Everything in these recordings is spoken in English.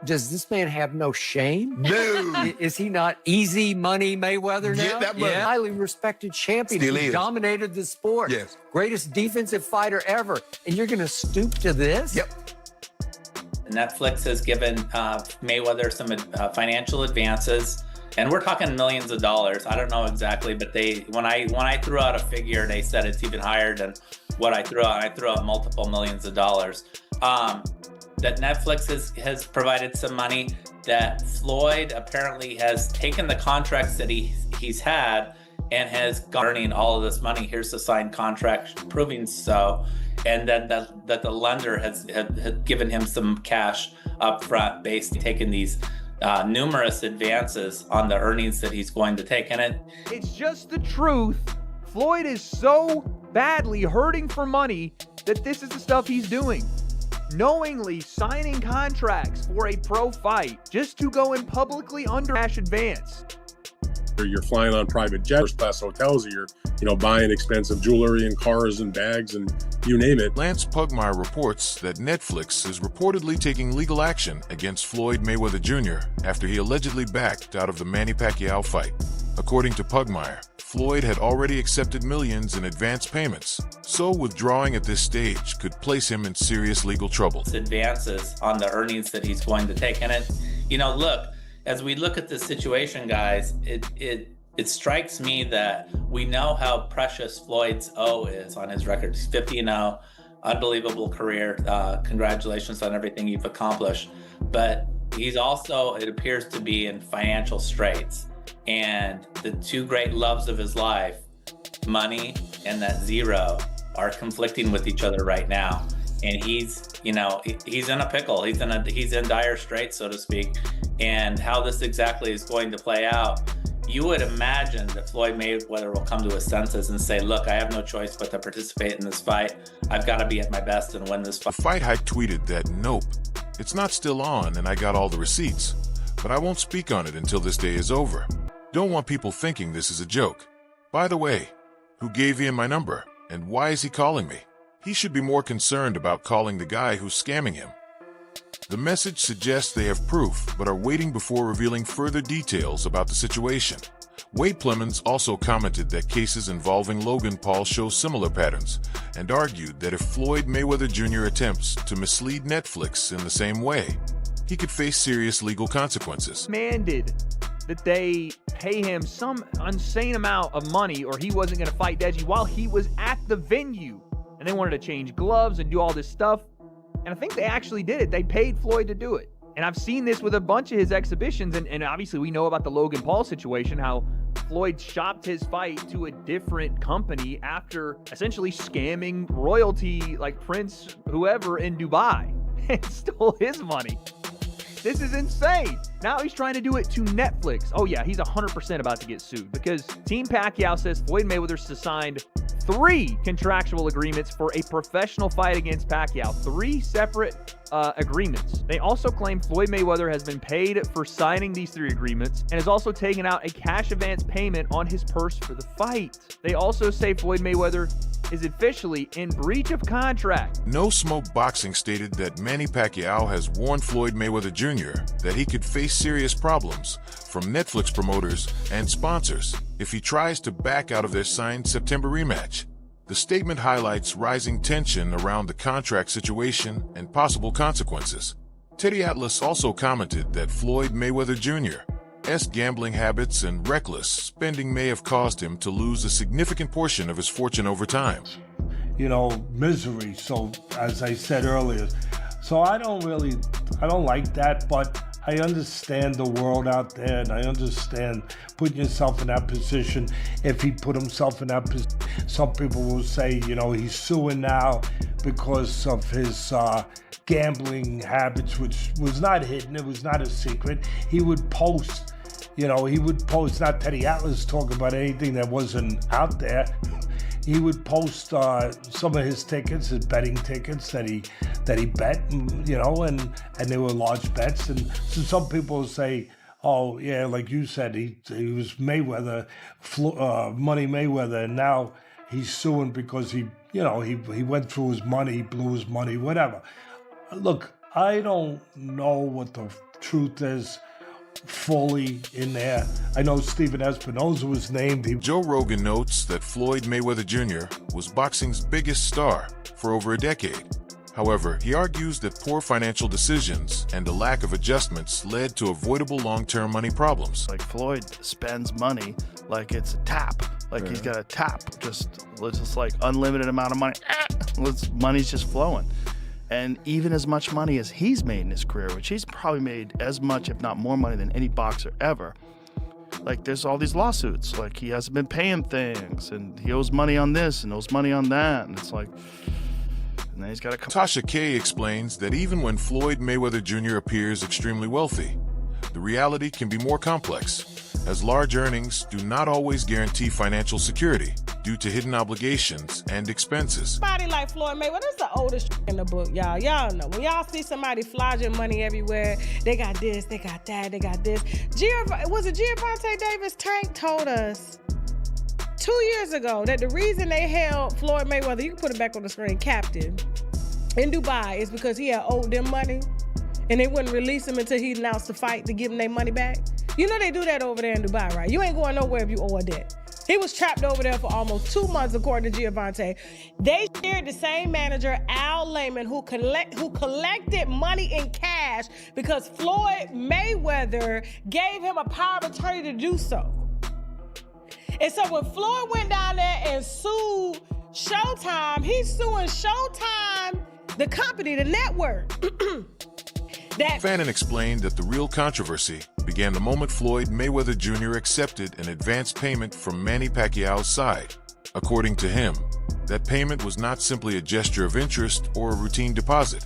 Does this man have no shame? No. Is he not easy money Mayweather now? Get that money. Yeah. Highly respected champion. Still He is. dominated the sport. Yes. Greatest defensive fighter ever. And you're going to stoop to this? Yep. Netflix has given Mayweather some financial advances, and we're talking millions of dollars. I don't know exactly, but when I threw out a figure, they said it's even higher than what I threw out. I threw out multiple millions of dollars. That Netflix has provided some money. That Floyd apparently has taken the contracts that he's had and has earning all of this money. Here's the signed contract proving so. And then that the lender has given him some cash up front based taking these numerous advances on the earnings that he's going to take. And it's just the truth. Floyd is so badly hurting for money that this is the stuff he's doing. Knowingly signing contracts for a pro fight just to go in publicly under cash advance. You're flying on private jets, first-class hotels, or you're, buying expensive jewelry and cars and bags and you name it. Lance Pugmire reports that Netflix is reportedly taking legal action against Floyd Mayweather Jr. after he allegedly backed out of the Manny Pacquiao fight. According to Pugmire, Floyd had already accepted millions in advance payments, so withdrawing at this stage could place him in serious legal trouble. Advances on the earnings that he's going to take. And look, as we look at this situation, guys, it strikes me that we know how precious Floyd's O is on his record. He's 50-0, unbelievable career. Congratulations on everything you've accomplished. But he's also, it appears to be in financial straits. And the two great loves of his life, money and that zero, are conflicting with each other right now. And he's in a pickle. He's in dire straits, so to speak. And how this exactly is going to play out, you would imagine that Floyd Mayweather will come to his senses and say, look, I have no choice but to participate in this fight. I've got to be at my best and win this fight. The Fight Hike tweeted that, nope, it's not still on and I got all the receipts, but I won't speak on it until this day is over. Don't want people thinking this is a joke. By the way, who gave Ian my number and why is he calling me? He should be more concerned about calling the guy who's scamming him. The message suggests they have proof, but are waiting before revealing further details about the situation. Wade Plemons also commented that cases involving Logan Paul show similar patterns, and argued that if Floyd Mayweather Jr. attempts to mislead Netflix in the same way, he could face serious legal consequences. Demanded that they pay him some insane amount of money or he wasn't going to fight Deji while he was at the venue. And they wanted to change gloves and do all this stuff. And I think they actually did it. They paid Floyd to do it. And I've seen this with a bunch of his exhibitions. And obviously we know about the Logan Paul situation, how Floyd shopped his fight to a different company after essentially scamming royalty like Prince whoever in Dubai and stole his money. This is insane. Now he's trying to do it to Netflix. Oh yeah, he's 100% about to get sued because Team Pacquiao says Floyd Mayweather signed 3 contractual agreements for a professional fight against Pacquiao. 3 separate agreements. They also claim Floyd Mayweather has been paid for signing these 3 agreements and has also taken out a cash advance payment on his purse for the fight. They also say Floyd Mayweather is officially in breach of contract. No Smoke Boxing stated that Manny Pacquiao has warned Floyd Mayweather Jr. that he could face serious problems from Netflix promoters and sponsors if he tries to back out of their signed September rematch. The statement highlights rising tension around the contract situation and possible consequences. Teddy Atlas also commented that Floyd Mayweather Jr.'s gambling habits and reckless spending may have caused him to lose a significant portion of his fortune over time. Misery. So, as I said earlier, so I don't like that, but I understand the world out there, and I understand putting yourself in that position. If he put himself in that position, some people will say, he's suing now because of his gambling habits, which was not hidden. It was not a secret. He would post, not Teddy Atlas talking about anything that wasn't out there. He would post some of his tickets, his betting tickets that he bet, and they were large bets. And so some people say, oh yeah, like you said, he was Mayweather, Money Mayweather, and now he's suing because he went through his money, blew his money, whatever. Look, I don't know what the truth is fully in there. I know Stephen Espinoza was named. Joe Rogan notes that Floyd Mayweather Jr. was boxing's biggest star for over a decade. However, he argues that poor financial decisions and a lack of adjustments led to avoidable long-term money problems. Like Floyd spends money like it's a tap. Like he's got a tap, just like unlimited amount of money. Money's just flowing. And even as much money as he's made in his career, which he's probably made as much, if not more money than any boxer ever. Like there's all these lawsuits, like he hasn't been paying things and he owes money on this and owes money on that. And it's like, and then he's got to come. Tasha Kay explains that even when Floyd Mayweather Jr. appears extremely wealthy, the reality can be more complex, as large earnings do not always guarantee financial security due to hidden obligations and expenses. Somebody like Floyd Mayweather, that's the oldest in the book, y'all. Y'all know, when y'all see somebody flogging money everywhere, they got this, they got that, they got this. Was it Gervonta Davis? Tank told us 2 years ago that the reason they held Floyd Mayweather, you can put it back on the screen, captive in Dubai is because he had owed them money and they wouldn't release him until he announced the fight to give them their money back. You know they do that over there in Dubai, right? You ain't going nowhere if you owe a debt. He was trapped over there for almost 2 months, according to Gervonta. They shared the same manager, Al Layman, who collected money in cash because Floyd Mayweather gave him a power of attorney to do so. And so when Floyd went down there and sued Showtime, he's suing Showtime, the company, the network. Fannin explained that the real controversy began the moment Floyd Mayweather Jr. accepted an advance payment from Manny Pacquiao's side. According to him, that payment was not simply a gesture of interest or a routine deposit.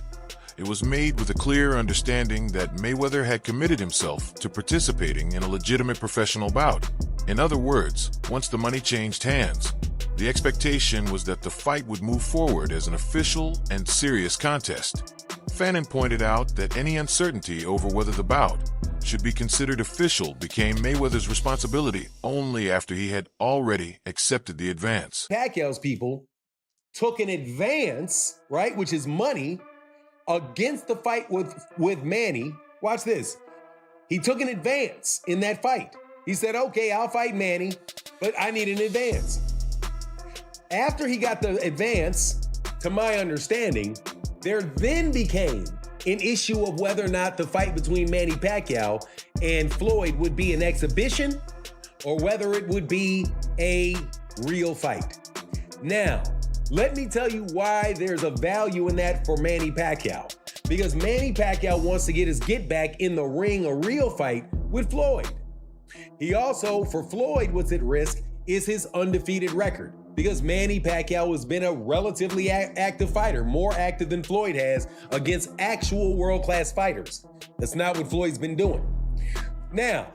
It was made with a clear understanding that Mayweather had committed himself to participating in a legitimate professional bout. In other words, once the money changed hands, the expectation was that the fight would move forward as an official and serious contest. Fannin pointed out that any uncertainty over whether the bout should be considered official became Mayweather's responsibility only after he had already accepted the advance. Pacquiao's people took an advance, right, which is money, against the fight with Manny. Watch this. He took an advance in that fight. He said, okay, I'll fight Manny, but I need an advance. After he got the advance, to my understanding, there then became an issue of whether or not the fight between Manny Pacquiao and Floyd would be an exhibition or whether it would be a real fight. Now, let me tell you why there's a value in that for Manny Pacquiao. Because Manny Pacquiao wants to get his get back in the ring, a real fight with Floyd. He also, for Floyd, what's at risk is his undefeated record. Because Manny Pacquiao has been a relatively active fighter, more active than Floyd has against actual world-class fighters. That's not what Floyd's been doing. Now,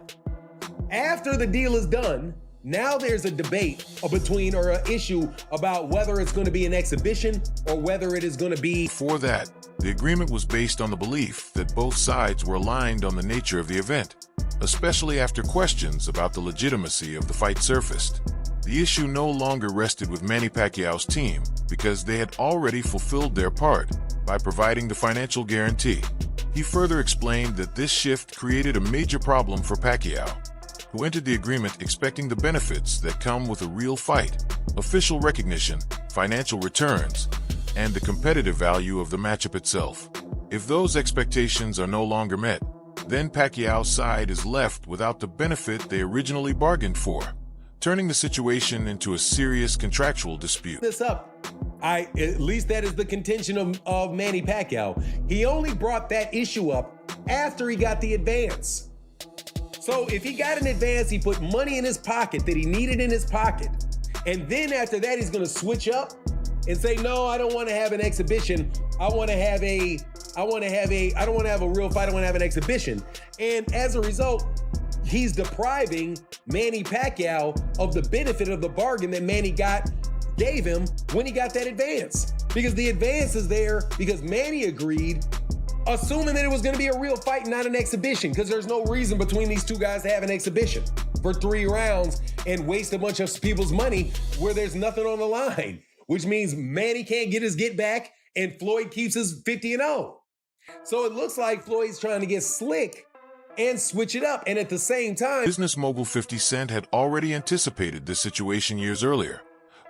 after the deal is done, now there's a debate between, or an issue about whether it's going to be an exhibition or whether it is going to be. Before that, the agreement was based on the belief that both sides were aligned on the nature of the event, especially after questions about the legitimacy of the fight surfaced. The issue no longer rested with Manny Pacquiao's team because they had already fulfilled their part by providing the financial guarantee. He further explained that this shift created a major problem for Pacquiao, who entered the agreement expecting the benefits that come with a real fight, official recognition, financial returns, and the competitive value of the matchup itself. If those expectations are no longer met, then Pacquiao's side is left without the benefit they originally bargained for, turning the situation into a serious contractual dispute. This up. At least that is the contention of Manny Pacquiao. He only brought that issue up after he got the advance. So if he got an advance, he put money in his pocket that he needed in his pocket. And then after that, he's gonna switch up and say, no, I don't want to have an exhibition. I don't want to have a real fight. I want to have an exhibition. And as a result, he's depriving Manny Pacquiao of the benefit of the bargain that Manny gave him when he got that advance. Because the advance is there because Manny agreed, assuming that it was going to be a real fight, not an exhibition, because there's no reason between these two guys to have an exhibition for 3 rounds and waste a bunch of people's money where there's nothing on the line, which means Manny can't get his get back and Floyd keeps his 50-0. So it looks like Floyd's trying to get slick and switch it up. And at the same time, Business mogul 50 Cent had already anticipated this situation years earlier,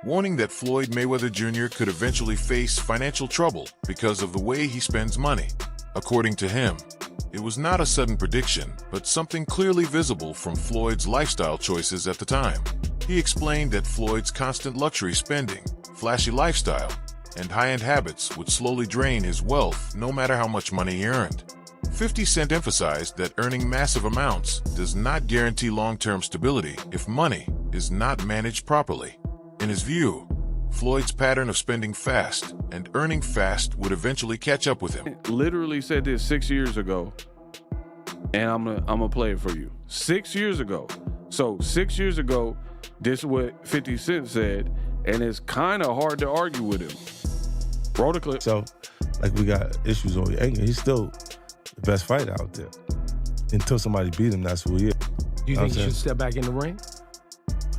warning that Floyd Mayweather Jr. could eventually face financial trouble because of the way he spends money. According to him, it was not a sudden prediction, but something clearly visible from Floyd's lifestyle choices at the time. He explained that Floyd's constant luxury spending, flashy lifestyle, and high-end habits would slowly drain his wealth no matter how much money he earned. 50 Cent emphasized that earning massive amounts does not guarantee long-term stability if money is not managed properly. In his view, Floyd's pattern of spending fast and earning fast would eventually catch up with him. Literally said this 6 years ago, and I'm gonna play it for you. 6 years ago. So 6 years ago, this is what 50 Cent said, and it's kind of hard to argue with him. Roll the clip. So, like, we got issues over anger. He's still the best fighter out there. Until somebody beat him, that's who he is. Do you think he should step back in the ring?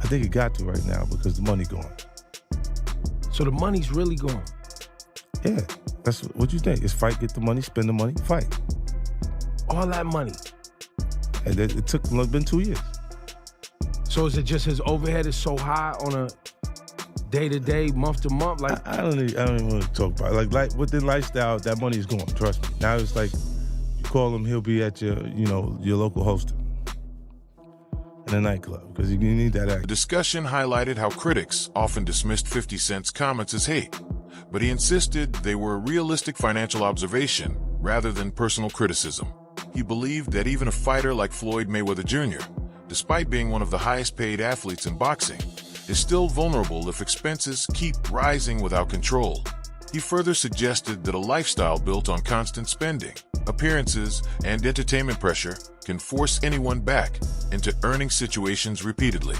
I think he got to right now because the money gone. So the money's really gone? Yeah, that's what you think. It's fight, get the money, spend the money, fight. All that money? And it took been 2 years. So is it just his overhead is so high on a day-to-day, month-to-month? Like I don't even want to talk about it. Like within lifestyle, that money is gone, trust me. Now it's like, you call him, he'll be at your local hoster in a nightclub, because you need that act. The discussion highlighted how critics often dismissed 50 Cent's comments as hate, but he insisted they were a realistic financial observation rather than personal criticism. He believed that even a fighter like Floyd Mayweather Jr., despite being one of the highest paid athletes in boxing, is still vulnerable if expenses keep rising without control. He further suggested that a lifestyle built on constant spending, appearances, and entertainment pressure can force anyone back into earning situations repeatedly.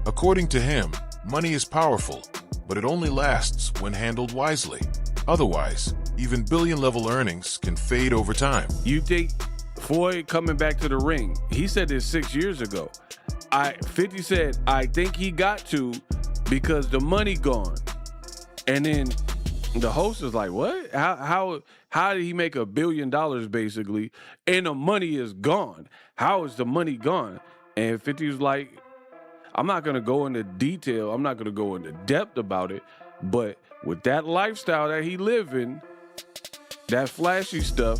According to him, money is powerful, but it only lasts when handled wisely. Otherwise, even billion-level earnings can fade over time. You think Floyd coming back to the ring, he said this 6 years ago. 50 said, I think he got to because the money gone. And then the host is like, what? How did he make $1 billion basically and the money is gone? How is the money gone? And 50 was like, I'm not going to go into detail. I'm not going to go into depth about it. But with that lifestyle that he live in, that flashy stuff,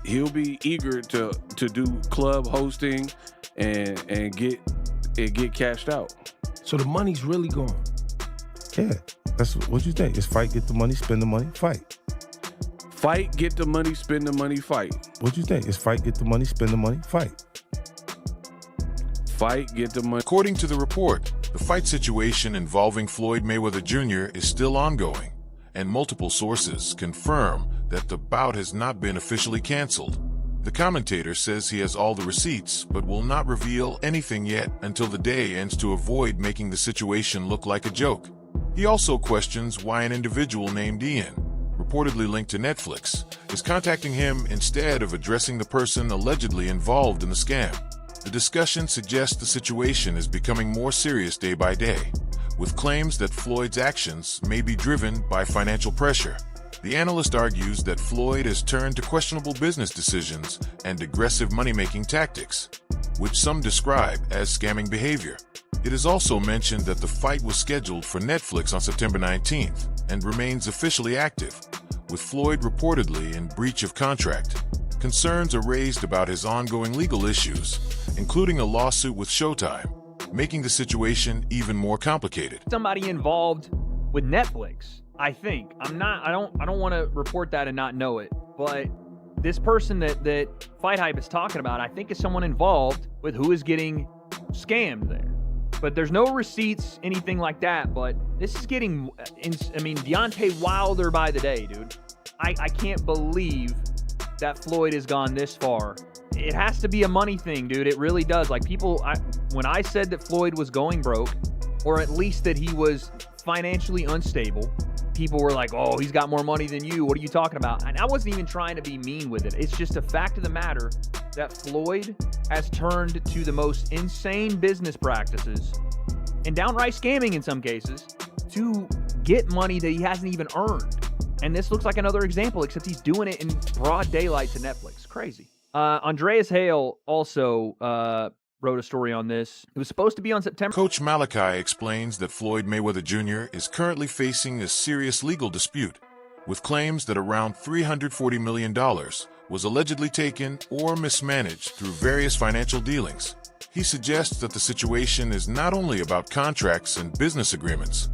he'll be eager to do club hosting and get cashed out. So the money's really gone? Yeah, that's what you think. It's fight, get the money, spend the money, fight. Fight, get the money, spend the money, fight. What you think? It's fight, get the money, spend the money, fight. Fight, get the money. According to the report, the fight situation involving Floyd Mayweather Jr. is still ongoing, and multiple sources confirm that the bout has not been officially canceled. The commentator says he has all the receipts, but will not reveal anything yet until the day ends to avoid making the situation look like a joke. He also questions why an individual named Ian, reportedly linked to Netflix, is contacting him instead of addressing the person allegedly involved in the scam. The discussion suggests the situation is becoming more serious day by day, with claims that Floyd's actions may be driven by financial pressure. The analyst argues that Floyd has turned to questionable business decisions and aggressive money-making tactics, which some describe as scamming behavior. It is also mentioned that the fight was scheduled for Netflix on September 19th and remains officially active, with Floyd reportedly in breach of contract. Concerns are raised about his ongoing legal issues, including a lawsuit with Showtime, making the situation even more complicated. Somebody involved with Netflix, I think. I don't want to report that and not know it, but this person that Fight Hype is talking about, I think is someone involved with who is getting scammed there. But there's no receipts, anything like that, but this is getting, Deontay Wilder by the day, dude. I can't believe that Floyd has gone this far. It has to be a money thing, dude. It really does. Like when I said that Floyd was going broke, or at least that he was financially unstable, people were like, oh, he's got more money than you. What are you talking about? And I wasn't even trying to be mean with it. It's just a fact of the matter that Floyd has turned to the most insane business practices and downright scamming in some cases to get money that he hasn't even earned. And this looks like another example, except he's doing it in broad daylight to Netflix. Crazy. Andreas Hale also wrote a story on this. It was supposed to be on September. Coach Malachi explains that Floyd Mayweather Jr. is currently facing a serious legal dispute, with claims that around $340 million was allegedly taken or mismanaged through various financial dealings. He suggests that the situation is not only about contracts and business agreements,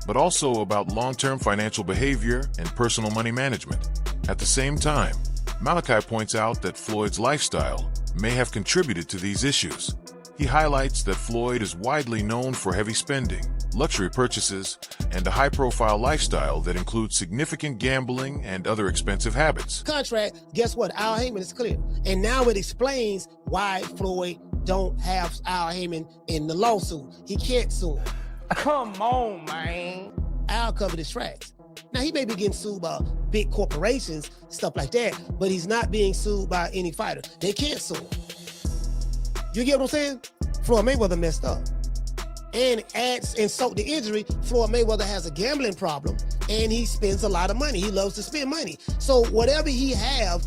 but also about long-term financial behavior and personal money management. At the same time, Malachi points out that Floyd's lifestyle may have contributed to these issues. He highlights that Floyd is widely known for heavy spending, luxury purchases, and a high-profile lifestyle that includes significant gambling and other expensive habits. Contract, guess what? Al Haymon is clear. And now it explains why Floyd don't have Al Haymon in the lawsuit. He can't sue him. Come on, man. Al covered his tracks. Now, he may be getting sued by big corporations, stuff like that, but he's not being sued by any fighter. They can't sue him. You get what I'm saying? Floyd Mayweather messed up. And adds insult to injury, Floyd Mayweather has a gambling problem, and he spends a lot of money. He loves to spend money. So whatever he have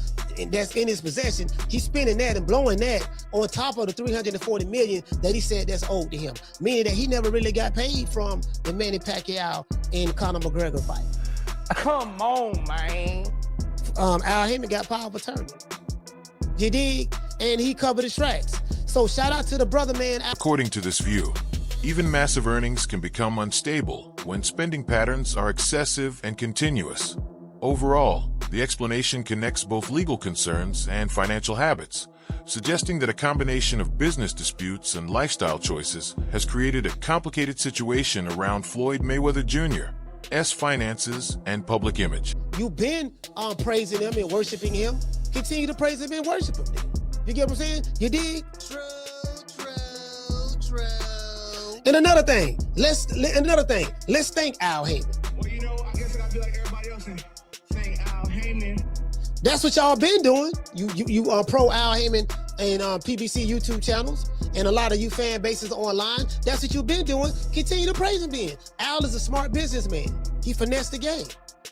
that's in his possession, he's spending that and blowing that on top of the $340 million that he said that's owed to him. Meaning that he never really got paid from the Manny Pacquiao and Conor McGregor fight. Come on, man. Al Haymon got power of attorney. You dig? And he covered his tracks. So shout out to the brother, man. According to this view, even massive earnings can become unstable when spending patterns are excessive and continuous. Overall, the explanation connects both legal concerns and financial habits, suggesting that a combination of business disputes and lifestyle choices has created a complicated situation around Floyd Mayweather Jr.'s finances and public image. You've been praising him and worshiping him. Continue to praise him and worship him. You get what I'm saying? You dig? True. And another thing, let's thank Al Haymon. Well, you know, I guess I gotta be like everybody else and thank Al Haymon. That's what y'all been doing. You are pro Al Haymon and PBC YouTube channels, and a lot of you fan bases online. That's what you've been doing. Continue to praise him then. Al is a smart businessman. He finessed the game.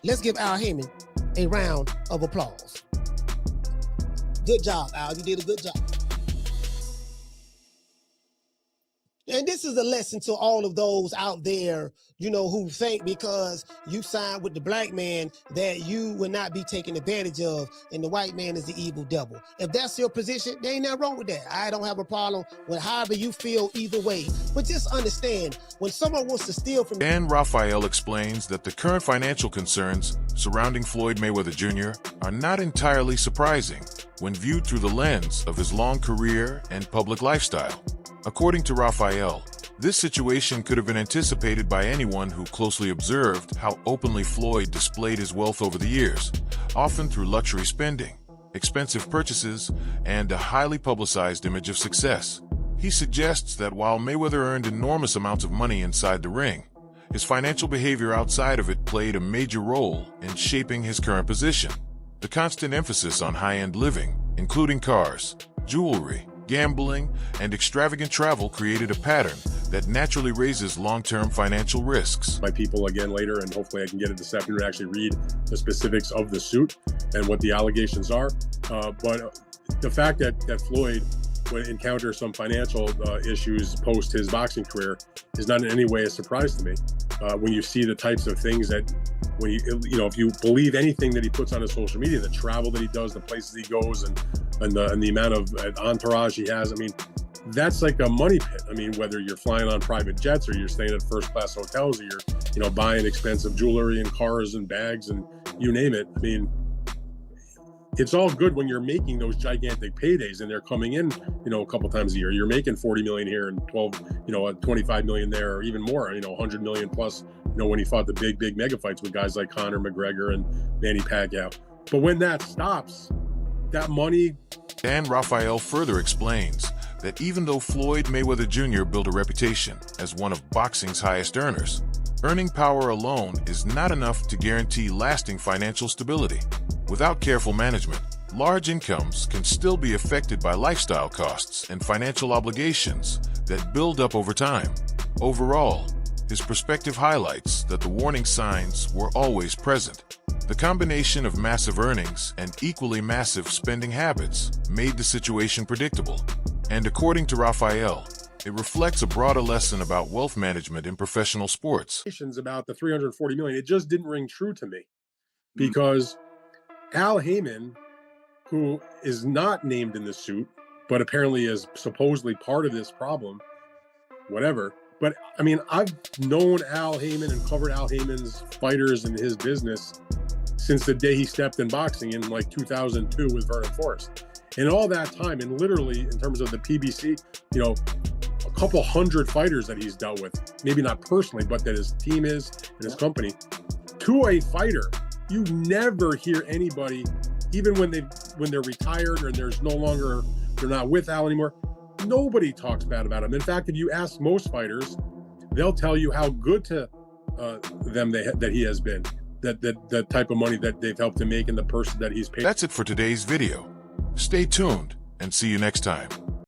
Let's give Al Haymon a round of applause. Good job, Al. You did a good job. And this is a lesson to all of those out there, you know, who think because you signed with the black man that you will not be taken advantage of and the white man is the evil devil. If that's your position, there ain't nothing wrong with that. I don't have a problem with however you feel either way. But just understand, when someone wants to steal from you. And Raphael explains that the current financial concerns surrounding Floyd Mayweather Jr. are not entirely surprising when viewed through the lens of his long career and public lifestyle. According to Raphael, this situation could have been anticipated by anyone who closely observed how openly Floyd displayed his wealth over the years, often through luxury spending, expensive purchases, and a highly publicized image of success. He suggests that while Mayweather earned enormous amounts of money inside the ring, his financial behavior outside of it played a major role in shaping his current position. The constant emphasis on high-end living, including cars, jewelry, gambling, and extravagant travel created a pattern that naturally raises long-term financial risks. My people again later, and hopefully I can get it this afternoon to actually read the specifics of the suit and what the allegations are. But the fact that Floyd would encounter some financial issues post his boxing career is not in any way a surprise to me. When you see the types of things that, when if you believe anything that he puts on his social media, the travel that he does, the places he goes, and the amount of entourage he has, I mean, that's like a money pit. I mean, whether you're flying on private jets or you're staying at first-class hotels, or you're buying expensive jewelry and cars and bags and you name it. I mean, it's all good when you're making those gigantic paydays and they're coming in, a couple times a year. You're making 40 million here and 25 million there, or even more, 100 million plus, when he fought the big mega fights with guys like Conor McGregor and Manny Pacquiao. But when that stops, that money. And Raphael further explains that even though Floyd Mayweather Jr. built a reputation as one of boxing's highest earners, earning power alone is not enough to guarantee lasting financial stability. Without careful management, large incomes can still be affected by lifestyle costs and financial obligations that build up over time. Overall, his perspective highlights that the warning signs were always present. The combination of massive earnings and equally massive spending habits made the situation predictable. And according to Raphael, it reflects a broader lesson about wealth management in professional sports. About the 340 million, it just didn't ring true to me because Al Haymon, who is not named in the suit, but apparently is supposedly part of this problem, whatever. But I mean, I've known Al Haymon and covered Al Haymon's fighters and his business since the day he stepped in boxing in like 2002 with Vernon Forrest. And all that time, and literally in terms of the PBC, you know, a couple hundred fighters that he's dealt with, maybe not personally, but that his team is and his company. To a fighter, you never hear anybody, even when they're retired or there's no longer, they're not with Al anymore, nobody talks bad about him. In fact, if you ask most fighters, they'll tell you how good to them that he has been, that type of money that they've helped him make and the person that he's paid. That's it for today's video. Stay tuned and see you next time.